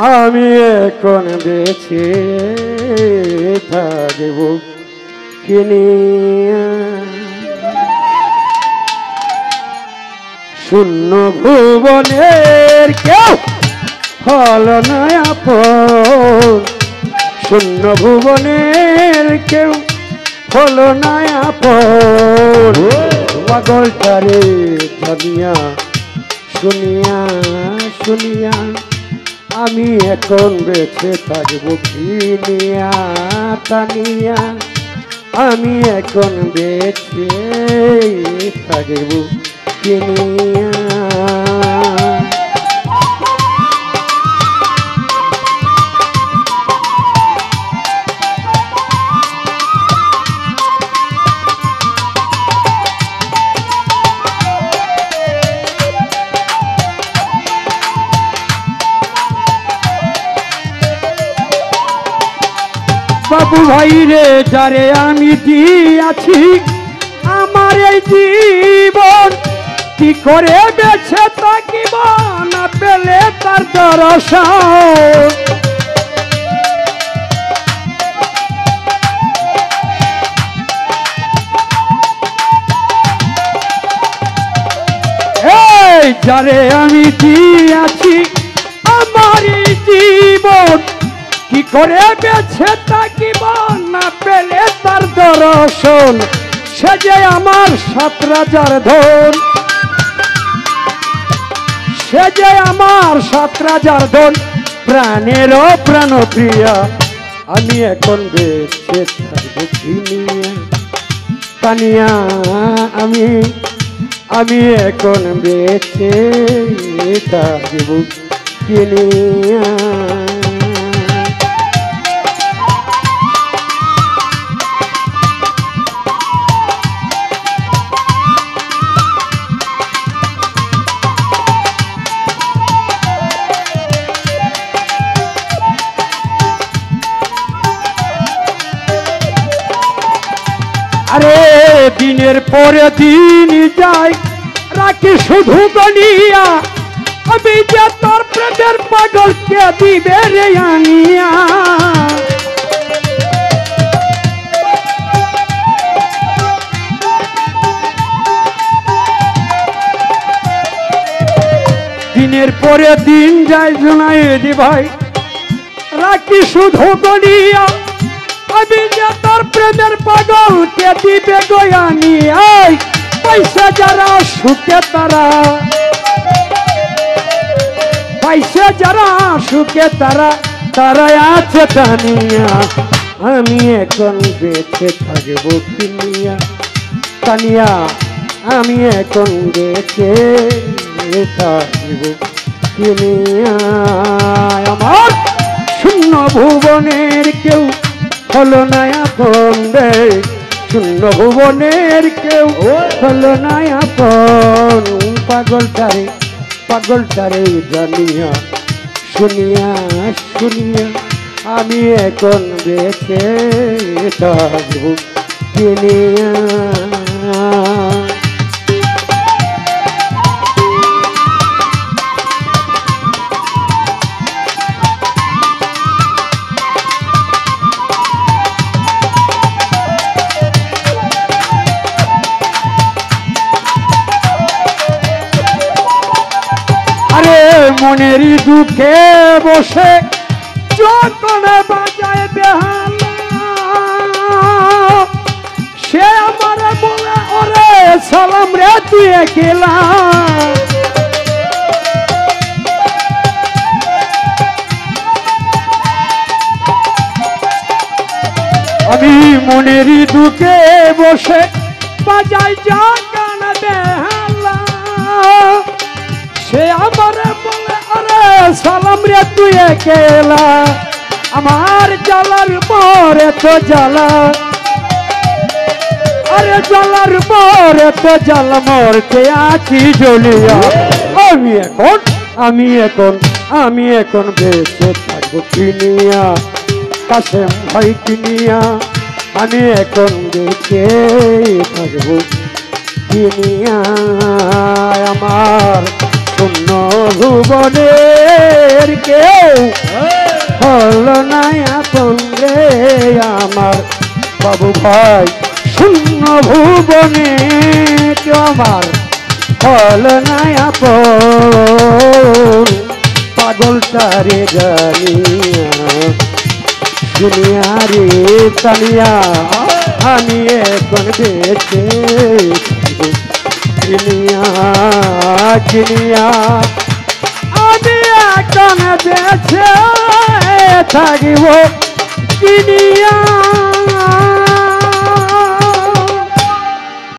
আমি এখন বেঁচে থাকব কিনিয়া শূন্য ভুবনের কেউ হলো না আপন শূন্য ভুবনের কেউ হলো না আপন পাগলটারে জানিয়া শুনিয়া শুনিয়া আমি এখন বেঁচে থাকবো কিনিয়া টানিয়া আমি এখন বেঁচে থাকবো কিনিয়া বাবু ভাই রে যারে আমি দিয়াছি আমার এই জীবন কি করে বেঁচে থাকিব না পেলে তার দর্শন এই যারে আমি দিয়াছি আমার এই জীবন কি করে বেঁচে থাকিব না পেলে তার দর্শন সে যে আমার 7 রাজার ধন সে যে আমার 7 রাজার ধন প্রাণেরও প্রাণ প্রিয়া আমি এখন বেঁচে থাকবো কিনিয়া টানিয়া আমি এখন বেঁচে থাকবো কিনিয়া আরে দিনের পরে দিন যায় রাখি শুধু গলিয়া আমি যে তোর প্রেমের পাগলকে দিবে রে আনিয়া দিনের পরে দিন যায় জুনায়েদি ভাই রাখি শুধু গলিয়া আমি যে তোর প্রেমের পাগলকে দিবে গয়ানি আই পয়সা যারা সুখে তারা পয়সা যারা সুখে তারা তারা আছে টানিয়া আমি এখন বেঁচে থাকবো কিনিয়া টানিয়া আমি এখন বেঁচে থাকবো কিনিয়া আমার শূন্য ভুবনের কেউ হলো না আপন রে শূন্য ভুবনের কেউ হলো না আপন পাগলটারে জানিয়া শুনিয়া শুনিয়া আমি এখন বেঁচে থাকবো কিনিয়া মনেরই দুঃখে বসে যখন বাজায় বেহালা সে আমার বলে ওরে সালাম রে দিয়ে গেলা আমি মনেরই দুঃখে বসে বাজায় যখন বেহালা সে আমার সালাম রে তুই একেলা আমার জ্বালার পরে তো জ্বালা আরে জ্বালার পরে তো জ্বালা মরতে আছি জ্বলিয়া আমি এখন বেঁচে থাকবো কিনিয়া কাশেম ভাই কিনিয়া আমি এখন বেঁচে থাকবো কিনিয়া আমার শূন্য ভুবনের কেউ হল না আপন রে আমার বাবু ভাই শূন্য ভুবনে কেউ আমার হল না আপন পাগলটারে জানিয়া শুনিয়া রে তানিয়া আমি এখন বেঁচে চিনিয়া চিনিয়া আমি এখন বেঁচে থাকিব